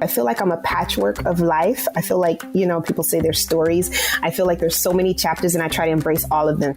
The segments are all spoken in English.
I feel like I'm a patchwork of life. I feel like, people say there's stories. I feel like there's so many chapters and I try to embrace all of them.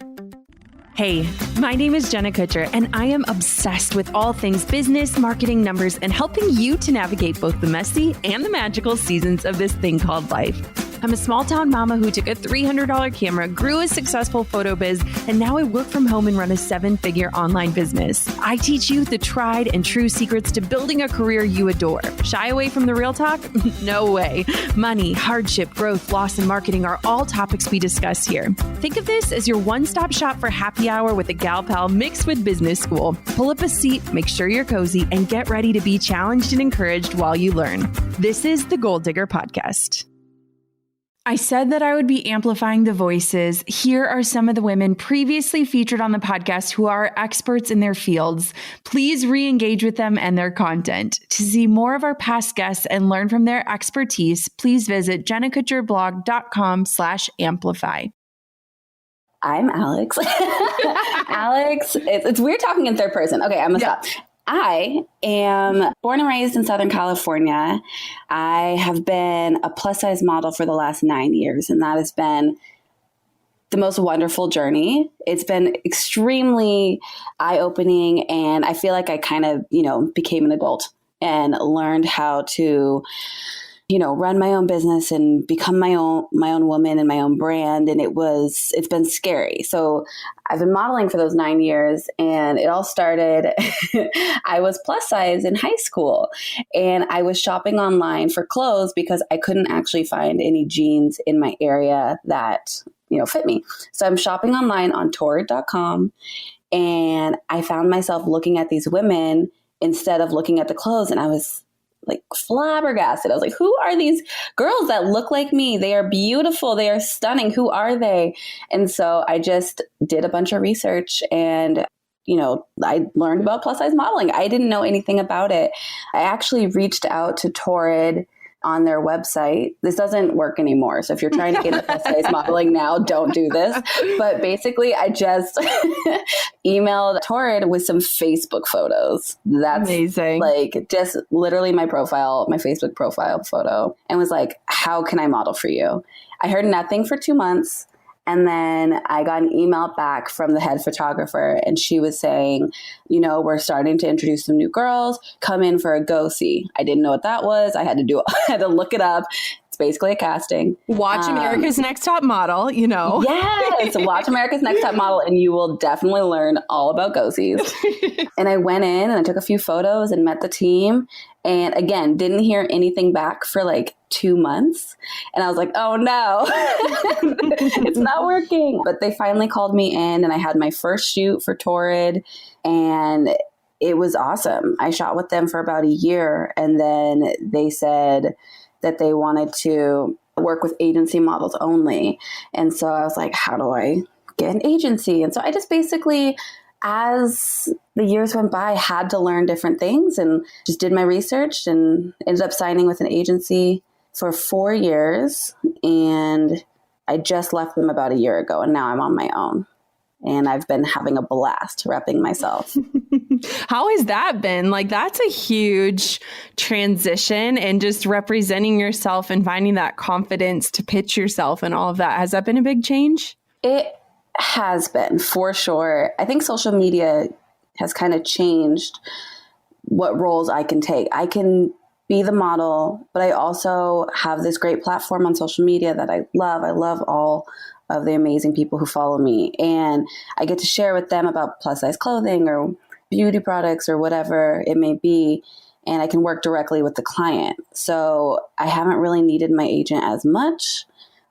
Hey, my name is Jenna Kutcher, and I am obsessed with all things business, marketing, numbers, and helping you to navigate both the messy and the magical seasons of this thing called life. I'm a small town mama who took a $300 camera, grew a successful photo biz, and now I work from home and run a 7-figure online business. I teach you the tried and true secrets to building a career you adore. Shy away from the real talk? No way. Money, hardship, growth, loss, and marketing are all topics we discuss here. Think of this as your one-stop shop for happy hour with a gal pal mixed with business school. Pull up a seat, make sure you're cozy, and get ready to be challenged and encouraged while you learn. This is the Goal Digger Podcast. I said that I would be amplifying the voices. Here are some of the women previously featured on the podcast who are experts in their fields. Please re-engage with them and their content. To see more of our past guests and learn from their expertise, please visit jennakutcherblog.com/amplify. I'm Alex. Alex, it's weird talking in third person. Okay, I'm gonna stop. I am born and raised in Southern California. I have been a plus size model for the last 9 years, and that has been the most wonderful journey. It's been extremely eye-opening, and I feel like I kind of, became an adult and learned how to, run my own business and become my own woman and my own brand. And it's been scary. So I've been modeling for those 9 years, and it all started, I was plus size in high school, and I was shopping online for clothes because I couldn't actually find any jeans in my area that, fit me. So I'm shopping online on torrid.com, and I found myself looking at these women instead of looking at the clothes, and I was like flabbergasted. I was like, who are these girls that look like me? They are beautiful. They are stunning. Who are they? And so I just did a bunch of research, and, I learned about plus size modeling. I didn't know anything about it. I actually reached out to Torrid on their website. This doesn't work anymore. So if you're trying to get into plus size modeling now, don't do this. But basically, I just emailed Torrid with some Facebook photos. That's amazing. Like just literally my Facebook profile photo, and was like, how can I model for you? I heard nothing for 2 months. And then I got an email back from the head photographer, and she was saying, we're starting to introduce some new girls. Come in for a go-see. I didn't know what that was. I had to look it up. It's basically a casting. Watch America's Next Top Model, Yes, watch America's Next Top Model, and you will definitely learn all about go-sees. And I went in and I took a few photos and met the team. And again, didn't hear anything back for like 2 months. And I was like, oh no, it's not working. But they finally called me in, and I had my first shoot for Torrid, and it was awesome. I shot with them for about a year, and then they said that they wanted to work with agency models only. And so I was like, how do I get an agency? And so I just basically, as the years went by, I had to learn different things and just did my research and ended up signing with an agency for 4 years. And I just left them about a year ago, and now I'm on my own. And I've been having a blast repping myself. How has that been? Like, that's a huge transition, and just representing yourself and finding that confidence to pitch yourself and all of that. Has that been a big change? It has been, for sure. I think social media has kind of changed what roles I can take. I can be the model, but I also have this great platform on social media that I love. I love all of the amazing people who follow me, and I get to share with them about plus size clothing or beauty products or whatever it may be. And I can work directly with the client. So I haven't really needed my agent as much.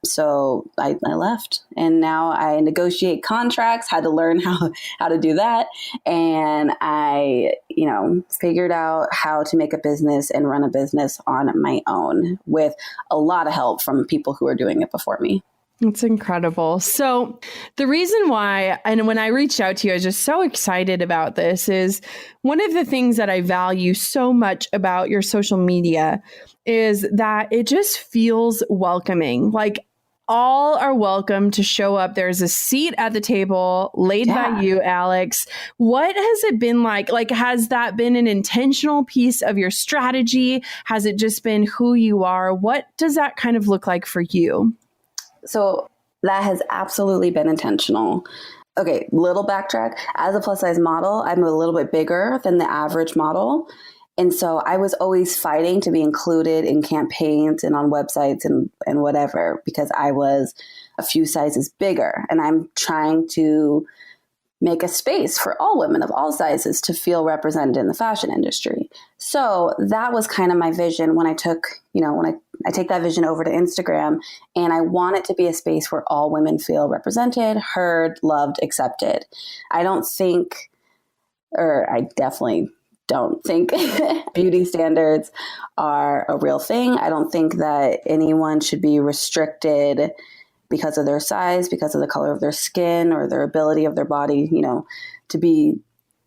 So I left, and now I negotiate contracts, had to learn how to do that. And I, figured out how to make a business and run a business on my own with a lot of help from people who are doing it before me. It's incredible. So the reason why, and when I reached out to you, I was just so excited about this, is one of the things that I value so much about your social media is that it just feels welcoming. Like, all are welcome to show up. There's a seat at the table laid by you, Alex. What has it been like? Like, has that been an intentional piece of your strategy? Has it just been who you are? What does that kind of look like for you? So that has absolutely been intentional. Okay, little backtrack. As a plus size model, I'm a little bit bigger than the average model. And so I was always fighting to be included in campaigns and on websites and whatever, because I was a few sizes bigger. And I'm trying to make a space for all women of all sizes to feel represented in the fashion industry. So that was kind of my vision when I took, when I take that vision over to Instagram, and I want it to be a space where all women feel represented, heard, loved, accepted. I definitely don't think beauty standards are a real thing. I don't think that anyone should be restricted because of their size, because of the color of their skin or their ability of their body,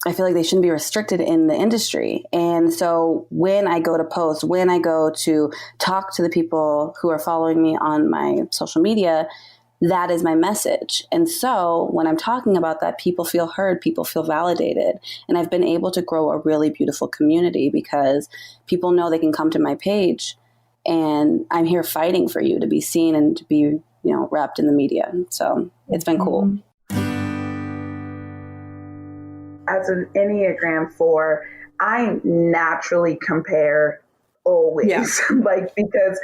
I feel like they shouldn't be restricted in the industry. And so when I go to post, when I go to talk to the people who are following me on my social media, that is my message. And so when I'm talking about that, people feel heard, people feel validated. And I've been able to grow a really beautiful community because people know they can come to my page and I'm here fighting for you to be seen and to be, wrapped in the media. So it's been cool. As an Enneagram 4, I naturally compare always, because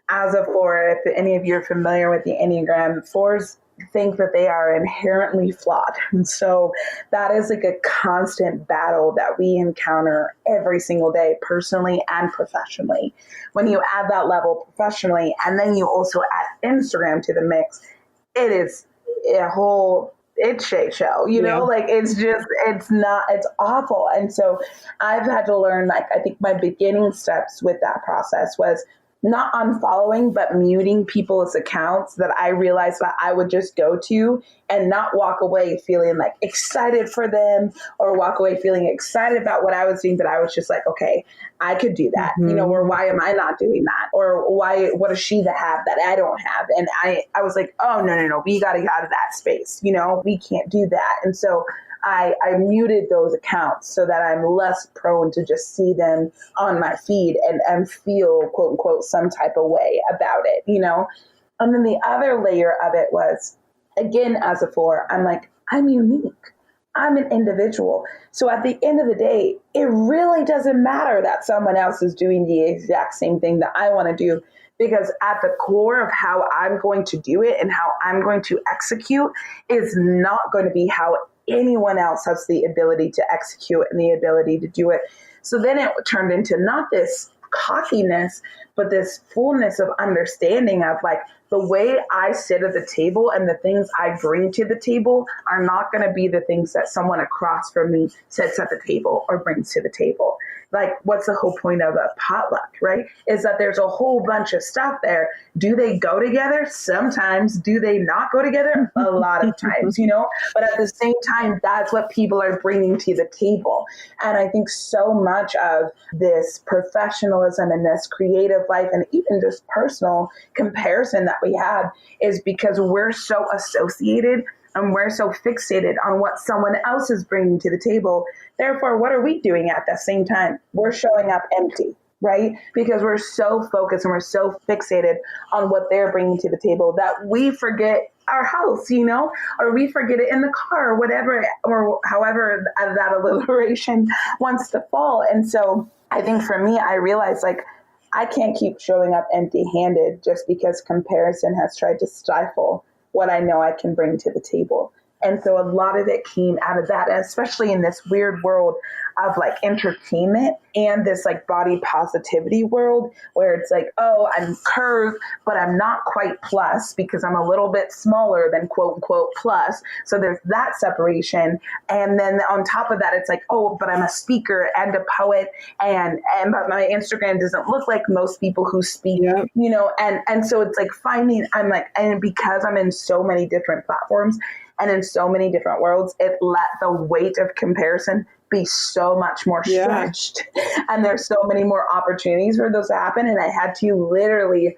as a 4, if any of you are familiar with the Enneagram, 4s think that they are inherently flawed. And so that is like a constant battle that we encounter every single day, personally and professionally. When you add that level professionally, and then you also add Instagram to the mix, it is a whole shit show, it's awful. And so I've had to learn, I think my beginning steps with that process was not unfollowing, but muting people's accounts that I realized that I would just go to and not walk away feeling excited for them or walk away feeling excited about what I was doing. But I was just like, okay, I could do that, or why am I not doing that? Or what does she have that I don't have? And I was like, oh, no, we got to get out of that space. We can't do that. And so I muted those accounts so that I'm less prone to just see them on my feed and feel, quote unquote, some type of way about it, And then the other layer of it was, again, as a 4, I'm unique. I'm an individual. So at the end of the day, it really doesn't matter that someone else is doing the exact same thing that I want to do, because at the core of how I'm going to do it and how I'm going to execute is not going to be how anyone else has the ability to execute and the ability to do it. So then it turned into not this cockiness, but this fullness of understanding of the way I sit at the table and the things I bring to the table are not going to be the things that someone across from me sits at the table or brings to the table. What's the whole point of a potluck, right? Is that there's a whole bunch of stuff there. Do they go together? Sometimes. Do they not go together? A lot of times, But at the same time, that's what people are bringing to the table. And I think so much of this professionalism and this creative life and even just personal comparison that we have is because we're so associated and we're so fixated on what someone else is bringing to the table. Therefore, what are we doing at the same time? We're showing up empty, right? Because we're so focused and we're so fixated on what they're bringing to the table that we forget our house, or we forget it in the car or whatever, or however that alliteration wants to fall. And so I think for me, I realized I can't keep showing up empty-handed just because comparison has tried to stifle what I know I can bring to the table. And so a lot of it came out of that, especially in this weird world of entertainment and this body positivity world where it's oh, I'm curved, but I'm not quite plus because I'm a little bit smaller than quote unquote plus. So there's that separation. And then on top of that, it's oh, but I'm a speaker and a poet but my Instagram doesn't look like most people who speak, and so it's finding, and because I'm in so many different platforms, and in so many different worlds, it let the weight of comparison be so much more stretched. And there's so many more opportunities for those to happen. And I had to literally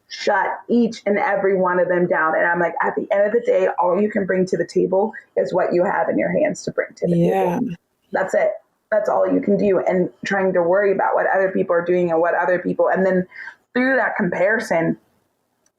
shut each and every one of them down. And I'm like, at the end of the day, all you can bring to the table is what you have in your hands to bring to the table. That's it. That's all you can do. And trying to worry about what other people are doing and what other people, and then through that comparison,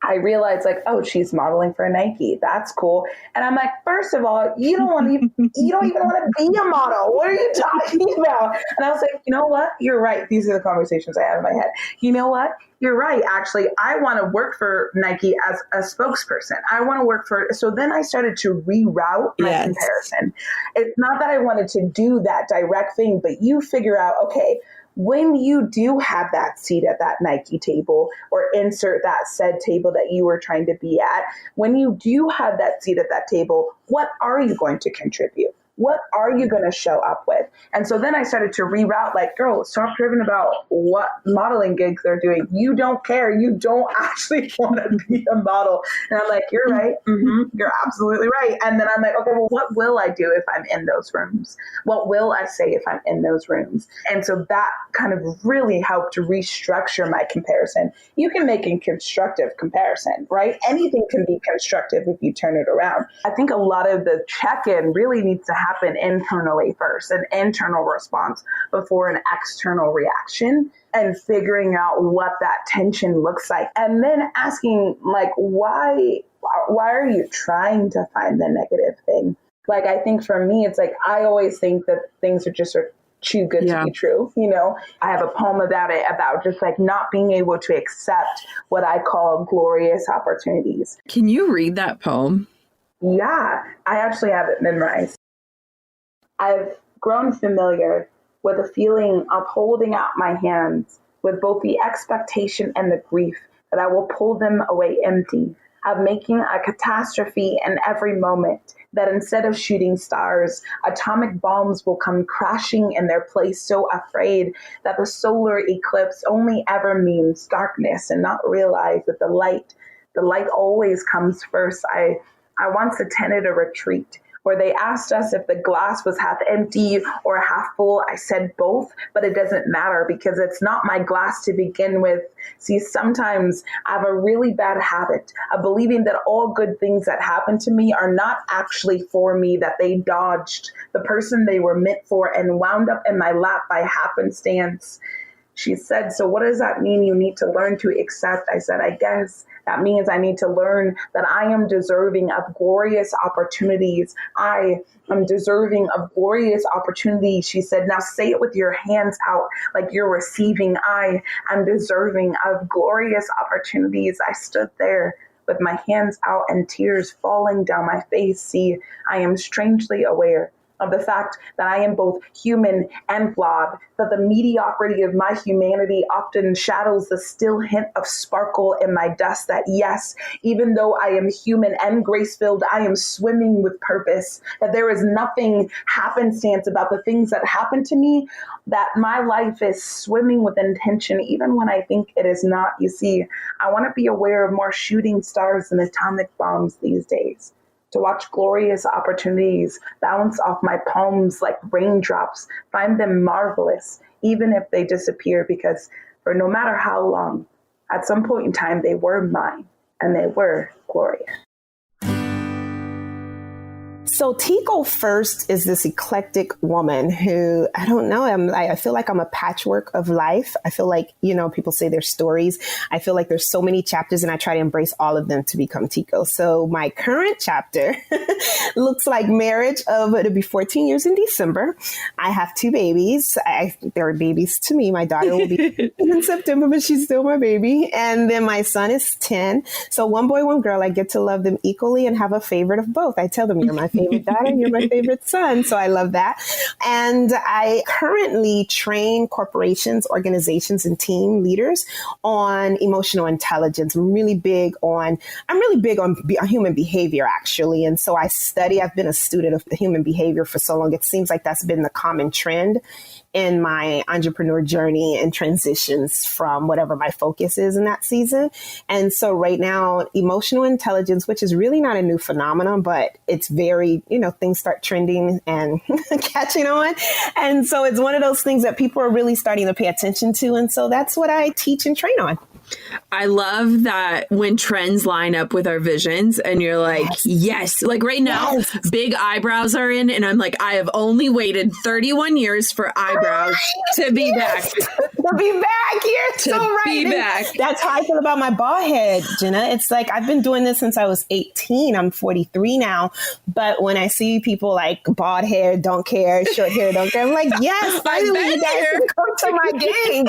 I realized like, oh, she's modeling for Nike. That's cool. And I'm like, first of all, you don't even want to be a model. What are you talking about? And I was like, you know what? You're right. These are the conversations I have in my head. You know what? You're right. Actually, I want to work for Nike as a spokesperson. I want to work for, so then I started to reroute my comparison. It's not that I wanted to do that direct thing, but you figure out, okay, when you do have that seat at that Nike table, or insert that said table that you were trying to be at, when you do have that seat at that table, what are you going to contribute? What are you going to show up with? And so then I started to reroute, like, girl, stop driven about what modeling gigs they're doing. You don't care. You don't actually want to be a model. And I'm like, you're right. Mm-hmm. You're absolutely right. And then I'm like, okay, well, what will I do if I'm in those rooms? What will I say if I'm in those rooms? And so that kind of really helped to restructure my comparison. You can make a constructive comparison, right? Anything can be constructive if you turn it around. I think a lot of the check-in really needs to happen internally first, an internal response before an external reaction, and figuring out what that tension looks like. And then asking, like, why are you trying to find the negative thing? Like, I think for me, it's like, I always think that things are just too good to be true. You know, I have a poem about it, about just like not being able to accept what I call glorious opportunities. Can you read that poem? Yeah, I actually have it memorized. I've grown familiar with the feeling of holding out my hands with both the expectation and the grief that I will pull them away empty, of making a catastrophe in every moment, that instead of shooting stars, atomic bombs will come crashing in their place, so afraid that the solar eclipse only ever means darkness, and not realize that the light always comes first. I once attended a retreat where they asked us if the glass was half empty or half full. I said both, but it doesn't matter because it's not my glass to begin with. See, sometimes I have a really bad habit of believing that all good things that happen to me are not actually for me, that they dodged the person they were meant for and wound up in my lap by happenstance. She said, so what does that mean you need to learn to accept? I said, I guess that means I need to learn that I am deserving of glorious opportunities. I am deserving of glorious opportunities. She said, now say it with your hands out like you're receiving. I am deserving of glorious opportunities. I stood there with my hands out and tears falling down my face. See, I am strangely aware of the fact that I am both human and flawed, that the mediocrity of my humanity often shadows the still hint of sparkle in my dust, that yes, even though I am human and grace-filled, I am swimming with purpose, that there is nothing happenstance about the things that happen to me, that my life is swimming with intention, even when I think it is not. You see, I want to be aware of more shooting stars than atomic bombs these days, to watch glorious opportunities bounce off my palms like raindrops, find them marvelous, even if they disappear, because for no matter how long, at some point in time, they were mine and they were glorious. So Tieko first is this eclectic woman who, I don't know, I feel like I'm a patchwork of life. I feel like, people say their stories. I feel like there's so many chapters and I try to embrace all of them to become Tieko. So my current chapter looks like marriage it'll be 14 years in December. I have 2 babies. They're babies to me. My daughter will be in September, but she's still my baby. And then my son is 10. So 1 boy, 1 girl. I get to love them equally and have a favorite of both. I tell them, you're my favorite daughter, you're my favorite son. So I love that. And I currently train corporations, organizations, and team leaders on emotional intelligence. I'm really big on human behavior, actually. And so I've been a student of the human behavior for so long. It seems like that's been the common trend in my entrepreneur journey and transitions from whatever my focus is in that season. And so right now, emotional intelligence, which is really not a new phenomenon, but it's very, things start trending and catching on. And so it's one of those things that people are really starting to pay attention to. And so that's what I teach and train on. I love that when trends line up with our visions and you're like, yes. Like right now, big eyebrows are in. And I'm like, I have only waited 31 years for eyebrows to be back. To be back. You're so right. Be back. That's how I feel about my bald head, Jenna. It's like I've been doing this since I was 18. I'm 43 now. But when I see people like bald hair, don't care, short hair, don't care, I'm like, yes, finally you guys can come to my game,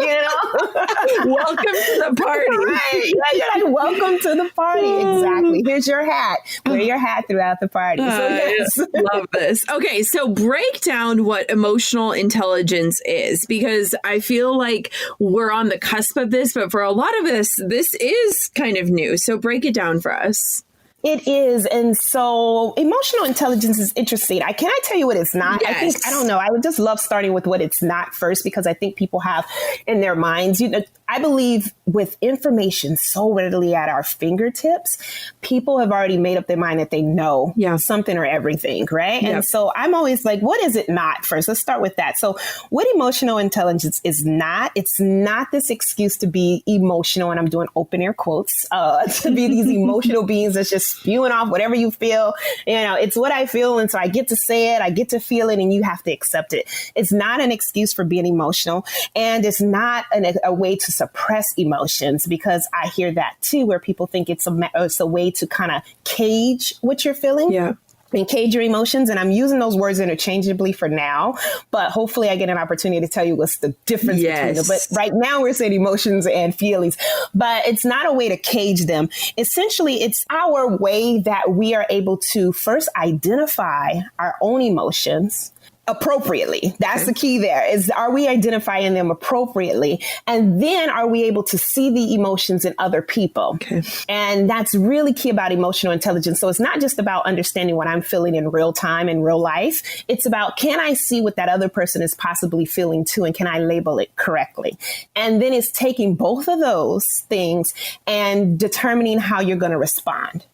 Welcome to the party. Right. Yeah, you're like, welcome to the party. Exactly. Here's your hat. Wear your hat throughout the party. So, yes. Love this. Okay, so break down what emotional intelligence is, because I feel like we're on the cusp of this, but for a lot of us, this is kind of new. So break it down for us. It is. And so emotional intelligence is interesting. Can I tell you what it's not? Yes. I don't know. I would just love starting with what it's not first, because I think people have in their minds, I believe with information so readily at our fingertips, people have already made up their mind that they know something or everything, right? Yep. And so I'm always like, what is it not first? Let's start with that. So what emotional intelligence is not, it's not this excuse to be emotional, and I'm doing open air quotes, to be these emotional beings that's just spewing off whatever you feel. It's what I feel. And so I get to say it, I get to feel it, and you have to accept it. It's not an excuse for being emotional. And it's not a way to suppress emotions, because I hear that too, where people think it's a way to kind of cage what you're feeling. Yeah. And cage your emotions. And I'm using those words interchangeably for now, but hopefully I get an opportunity to tell you what's the difference between them. But right now we're saying emotions and feelings, but it's not a way to cage them. Essentially, it's our way that we are able to first identify our own emotions appropriately. That's the key there, is are we identifying them appropriately? And then are we able to see the emotions in other people? Okay. And that's really key about emotional intelligence. So it's not just about understanding what I'm feeling in real time, in real life. It's about, can I see what that other person is possibly feeling too? And can I label it correctly? And then it's taking both of those things and determining how you're going to respond.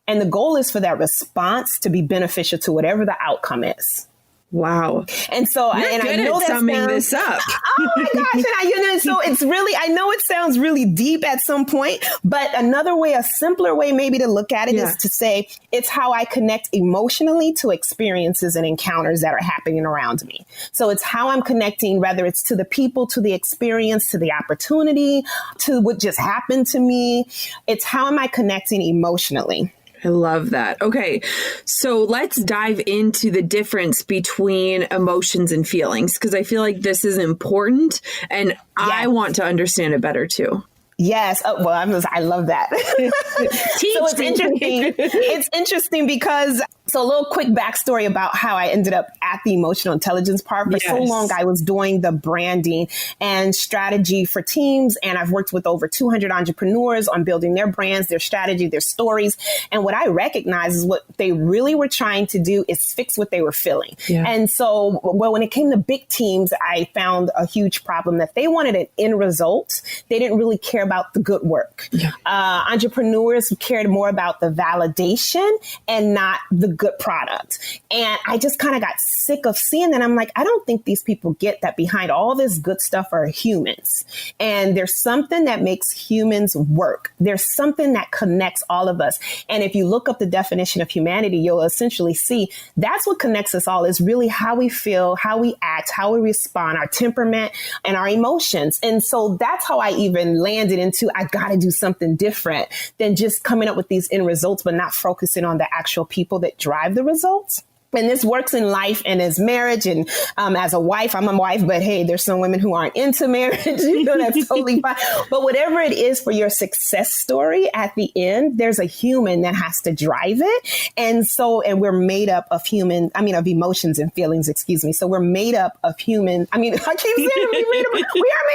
And the goal is for that response to be beneficial to whatever the outcome is. Wow. And so, You're good at summing this up. Oh my gosh. And so it's really, I know it sounds really deep at some point, but another way, a simpler way maybe to look at it is to say, it's how I connect emotionally to experiences and encounters that are happening around me. So it's how I'm connecting, whether it's to the people, to the experience, to the opportunity, to what just happened to me. It's how am I connecting emotionally? I love that. Okay. So let's dive into the difference between emotions and feelings, because I feel like this is important and I want to understand it better too. Yes. Oh, well, I love that. So it's interesting. It's interesting because, so a little quick backstory about how I ended up at the emotional intelligence part. For so long, I was doing the branding and strategy for teams. And I've worked with over 200 entrepreneurs on building their brands, their strategy, their stories. And what I recognize is what they really were trying to do is fix what they were feeling. Yeah. And so, well, when it came to big teams, I found a huge problem that they wanted an end result. They didn't really care about the good work. Yeah. Entrepreneurs cared more about the validation and not the good product. And I just kind of got sick of seeing that. I'm like, I don't think these people get that behind all this good stuff are humans. And there's something that makes humans work. There's something that connects all of us. And if you look up the definition of humanity, you'll essentially see that's what connects us all, is really how we feel, how we act, how we respond, our temperament and our emotions. And so that's how I even landed into, I got to do something different than just coming up with these end results, but not focusing on the actual people that drive the results. And this works in life and as marriage. And as a wife, I'm a wife, but hey, there's some women who aren't into marriage. That's totally fine. But whatever it is for your success story, at the end, there's a human that has to drive it. And so, and we're made up of of emotions and feelings, excuse me. So we're made up of human. I keep saying we are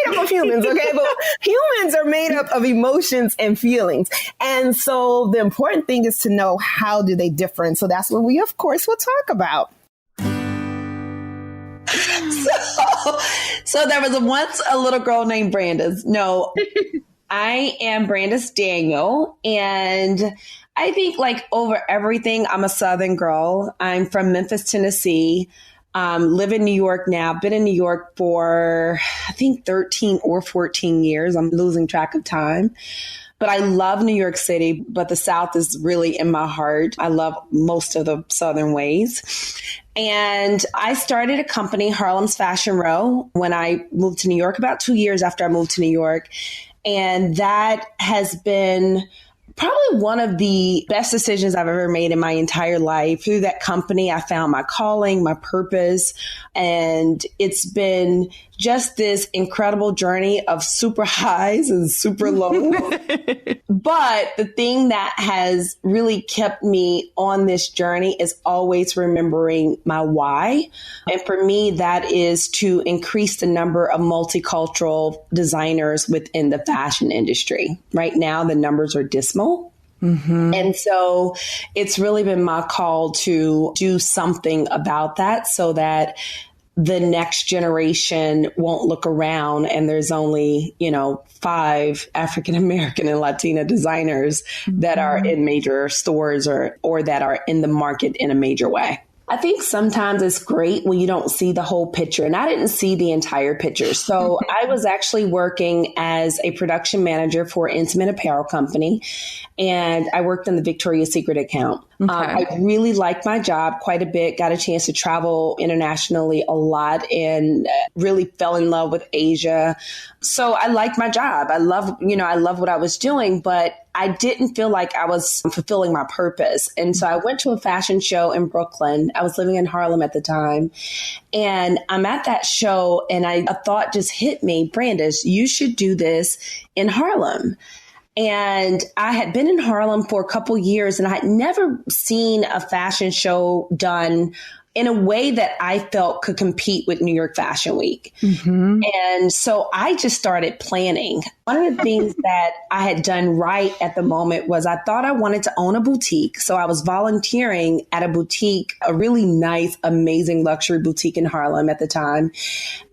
made up of humans, okay? But humans are made up of emotions and feelings. And so the important thing is to know, how do they differ? And so that's what we, of course, will talk about. So there was once a little girl named Brandis. No, I am Brandis Daniel, and I think like over everything, I'm a Southern girl. I'm from Memphis, Tennessee. Live in New York now. Been in New York for, I think, 13 or 14 years. I'm losing track of time. But I love New York City, but the South is really in my heart. I love most of the Southern ways. And I started a company, Harlem's Fashion Row, when I moved to New York, about 2 years after I moved to New York. And that has been probably one of the best decisions I've ever made in my entire life. Through that company, I found my calling, my purpose, and it's been just this incredible journey of super highs and super lows. But the thing that has really kept me on this journey is always remembering my why. And for me, that is to increase the number of multicultural designers within the fashion industry. Right now, the numbers are dismal. Mm-hmm. And so it's really been my call to do something about that so that the next generation won't look around and there's only, 5 African American and Latina designers that are in major stores or that are in the market in a major way. I think sometimes it's great when you don't see the whole picture, and I didn't see the entire picture. So I was actually working as a production manager for an intimate apparel company, and I worked in the Victoria's Secret account. Okay. I really liked my job quite a bit, got a chance to travel internationally a lot, and really fell in love with Asia. So I liked my job. I love what I was doing, but I didn't feel like I was fulfilling my purpose. And so I went to a fashion show in Brooklyn. I was living in Harlem at the time. And I'm at that show and a thought just hit me, Brandis, you should do this in Harlem. And I had been in Harlem for a couple years and I had never seen a fashion show done in a way that I felt could compete with New York Fashion Week. Mm-hmm. And so I just started planning. One of the things that I had done right at the moment was I thought I wanted to own a boutique. So I was volunteering at a boutique, a really nice, amazing luxury boutique in Harlem at the time.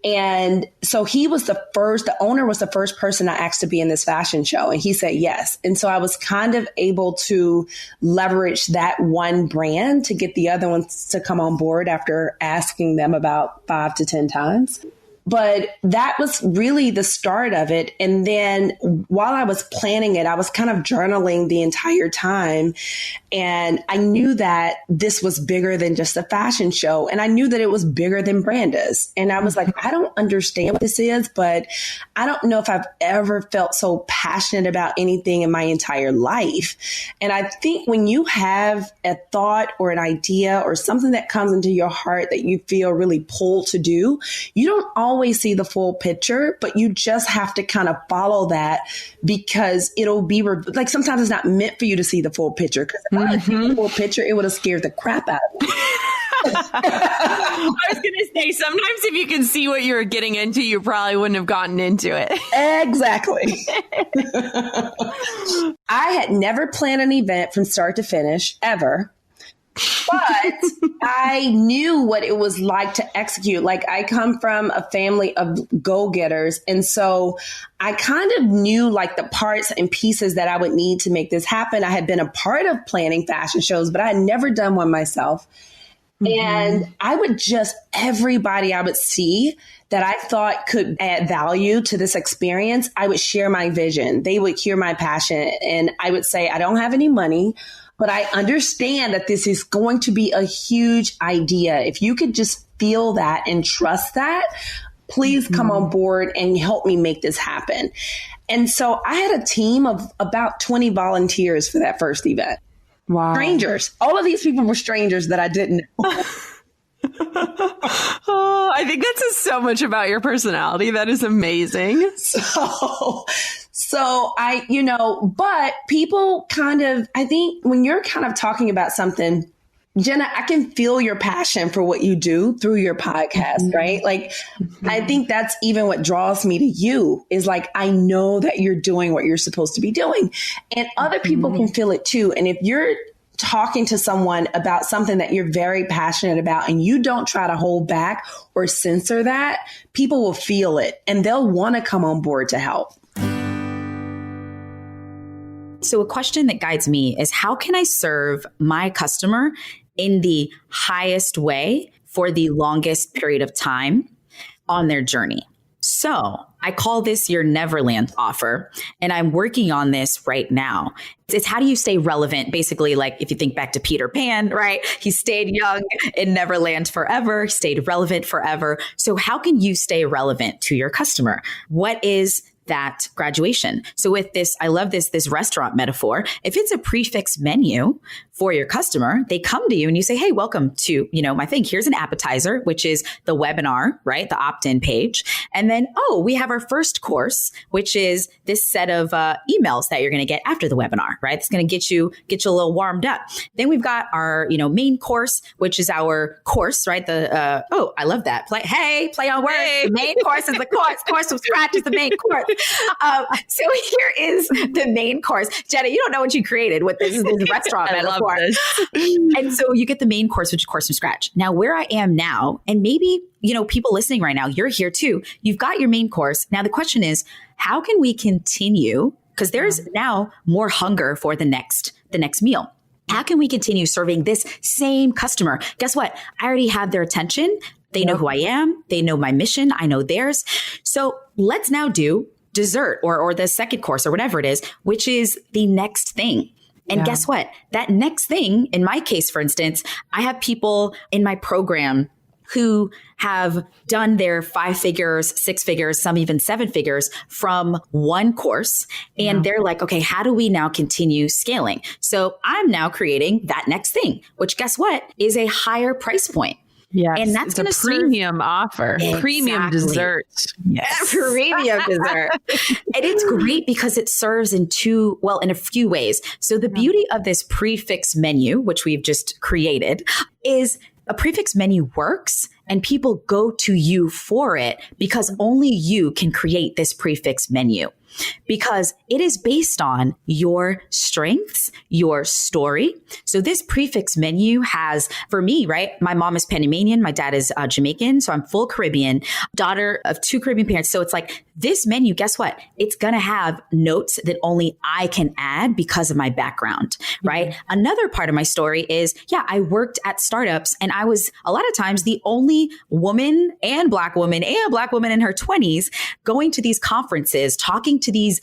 And so the owner was the first person I asked to be in this fashion show. And he said yes. And so I was kind of able to leverage that one brand to get the other ones to come on board after asking them about 5 to 10 times. But that was really the start of it. And then while I was planning it, I was kind of journaling the entire time. And I knew that this was bigger than just a fashion show. And I knew that it was bigger than Brandis. And I was like, I don't understand what this is, but I don't know if I've ever felt so passionate about anything in my entire life. And I think when you have a thought or an idea or something that comes into your heart that you feel really pulled to do, you don't always see the full picture, but you just have to kind of follow that because it'll be like sometimes it's not meant for you to see the full picture. Because if I had seen the full picture, it would have scared the crap out of me. I was going to say, sometimes if you can see what you were getting into, you probably wouldn't have gotten into it. Exactly. I had never planned an event from start to finish, ever. But I knew what it was like to execute. Like I come from a family of go-getters. And so I kind of knew like the parts and pieces that I would need to make this happen. I had been a part of planning fashion shows, but I had never done one myself. Mm-hmm. And I would everybody I would see that I thought could add value to this experience, I would share my vision. They would hear my passion. And I would say, I don't have any money, but I understand that this is going to be a huge idea. If you could just feel that and trust that, please come on board and help me make this happen. And so I had a team of about 20 volunteers for that first event. Wow. Strangers. All of these people were strangers that I didn't know. Oh, I think that says so much about your personality. That is amazing. So but people I think when you're kind of talking about something, Jenna, I can feel your passion for what you do through your podcast, right? Like, I think that's even what draws me to you is like, I know that you're doing what you're supposed to be doing and other people can feel it too. And if you're talking to someone about something that you're very passionate about and you don't try to hold back or censor that, people will feel it and they'll want to come on board to help. So a question that guides me is how can I serve my customer in the highest way for the longest period of time on their journey. So I call this your Neverland offer, and I'm working on this right now. It's how do you stay relevant? Basically, like if you think back to Peter Pan, right? He stayed young in Neverland forever, stayed relevant forever. So how can you stay relevant to your customer? What is that graduation? So with this, I love this restaurant metaphor. If it's a prefix menu for your customer, they come to you and you say, hey, welcome to, my thing. Here's an appetizer, which is the webinar, right? The opt-in page. And then, we have our first course, which is this set of emails that you're going to get after the webinar, right? It's going to get you a little warmed up. Then we've got our, main course, which is our course, right? I love that. Play on words. Hey. The main course is the course. Course from scratch is the main course. So here is the main course. Jenna, you don't know what you created with this restaurant metaphor. And so you get the main course, which is course from scratch. Now, where I am now, and maybe, people listening right now, you're here too. You've got your main course. Now, the question is, how can we continue? Because there's now more hunger for the next meal. How can we continue serving this same customer? Guess what? I already have their attention. They know who I am. They know my mission. I know theirs. So let's now do dessert or the second course or whatever it is, which is the next thing. And guess what? That next thing, in my case, for instance, I have people in my program who have done their 5 figures, 6 figures, some even 7 figures from one course. And they're like, okay, how do we now continue scaling? So I'm now creating that next thing, which guess what? Is a higher price point. Yes, and that's going to premium offer, premium dessert. Yes. Premium dessert. And it's great because it serves in a few ways. So the beauty of this prefix menu, which we've just created, is a prefix menu works and people go to you for it because only you can create this prefix menu. Because it is based on your strengths, your story. So this prefix menu has, for me, right? My mom is Panamanian. My dad is Jamaican. So I'm full Caribbean, daughter of 2 Caribbean parents. So it's like this menu, guess what? It's going to have notes that only I can add because of my background, right? Another part of my story is, I worked at startups and I was a lot of times the only woman and black woman in her 20s going to these conferences, talking to these,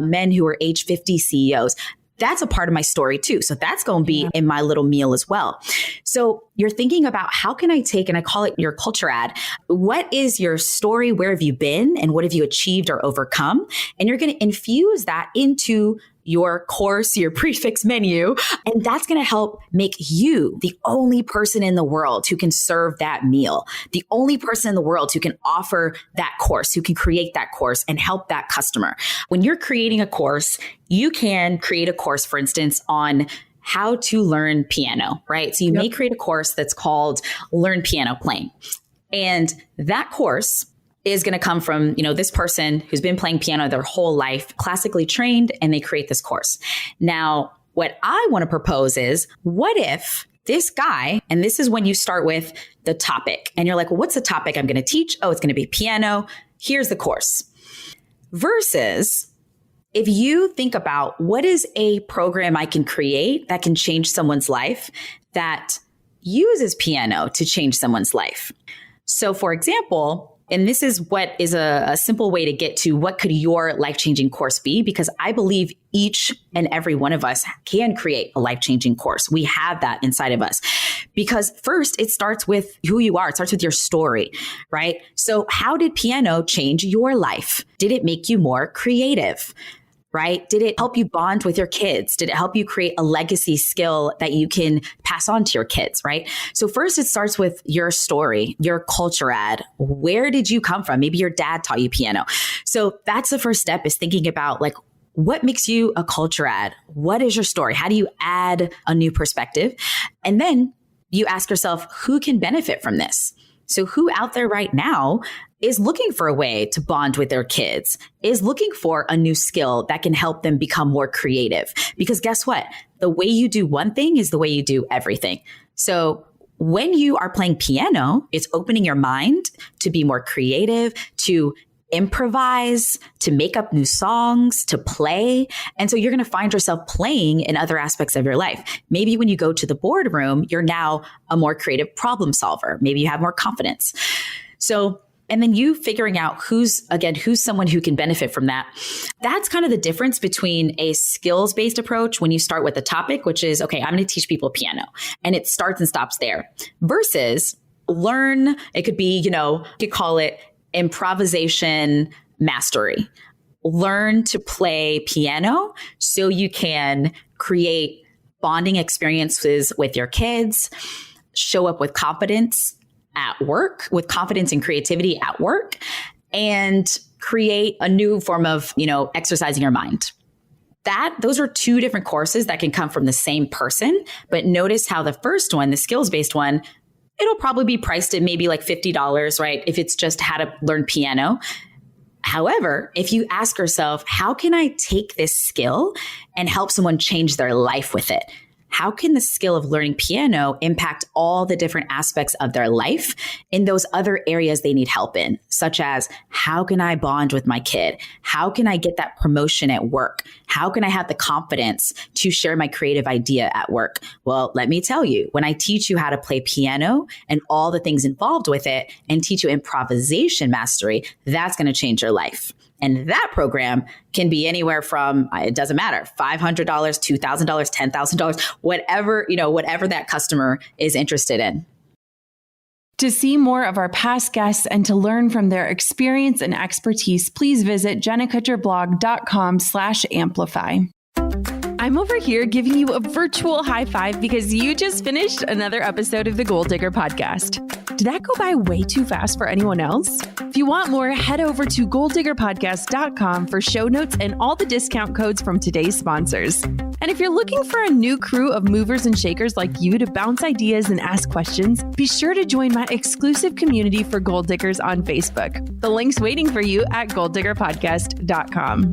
men who are age 50 CEOs. That's a part of my story too. So that's going to be in my little meal as well. So you're thinking about how can I take, and I call it your culture ad. What is your story? Where have you been? And what have you achieved or overcome? And you're going to infuse that into your course, your prefix menu. And that's going to help make you the only person in the world who can serve that meal, the only person in the world who can offer that course, who can create that course and help that customer. When you're creating a course, you can create a course, for instance, on how to learn piano, right? So you may create a course that's called Learn Piano Playing. And that course is going to come from, this person who's been playing piano their whole life, classically trained, and they create this course. Now, what I want to propose is, what if this guy, and this is when you start with the topic, and you're like, well, what's the topic I'm going to teach? Oh, it's going to be piano. Here's the course. Versus if you think about what is a program I can create that can change someone's life, that uses piano to change someone's life. So for example, and this is what is a simple way to get to what could your life-changing course be? Because I believe each and every one of us can create a life-changing course. We have that inside of us. Because first, it starts with who you are. It starts with your story, right? So how did piano change your life? Did it make you more creative? Right? Did it help you bond with your kids? Did it help you create a legacy skill that you can pass on to your kids? Right? So first it starts with your story, your culture ad. Where did you come from? Maybe your dad taught you piano. So that's the first step, is thinking about like, what makes you a culture ad? What is your story? How do you add a new perspective? And then you ask yourself, who can benefit from this? So who out there right now is looking for a way to bond with their kids, is looking for a new skill that can help them become more creative? Because guess what? The way you do one thing is the way you do everything. So when you are playing piano, it's opening your mind to be more creative, to improvise, to make up new songs, to play. And so you're going to find yourself playing in other aspects of your life. Maybe when you go to the boardroom, you're now a more creative problem solver. Maybe you have more confidence. So, and then you figuring out who's someone who can benefit from that. That's kind of the difference between a skills-based approach when you start with a topic, which is, okay, I'm going to teach people piano, and it starts and stops there, versus learn. It could be, you could call it improvisation mastery. Learn to play piano so you can create bonding experiences with your kids, show up with confidence at work, with confidence and creativity at work, and create a new form of, exercising your mind. Those are two different courses that can come from the same person. But notice how the first one, the skills-based one, it'll probably be priced at maybe like $50, right? If it's just how to learn piano. However, if you ask yourself, how can I take this skill and help someone change their life with it? How can the skill of learning piano impact all the different aspects of their life in those other areas they need help in, such as how can I bond with my kid? How can I get that promotion at work? How can I have the confidence to share my creative idea at work? Well, let me tell you, when I teach you how to play piano and all the things involved with it and teach you improvisation mastery, that's going to change your life. And that program can be anywhere from, it doesn't matter, $500, $2,000, $10,000, whatever that customer is interested in. To see more of our past guests and to learn from their experience and expertise, please visit jennakutcherblog.com/amplify. I'm over here giving you a virtual high five because you just finished another episode of the Goal Digger podcast. Did that go by way too fast for anyone else? If you want more, head over to goaldiggerpodcast.com for show notes and all the discount codes from today's sponsors. And if you're looking for a new crew of movers and shakers like you to bounce ideas and ask questions, be sure to join my exclusive community for Goal Diggers on Facebook. The link's waiting for you at goaldiggerpodcast.com.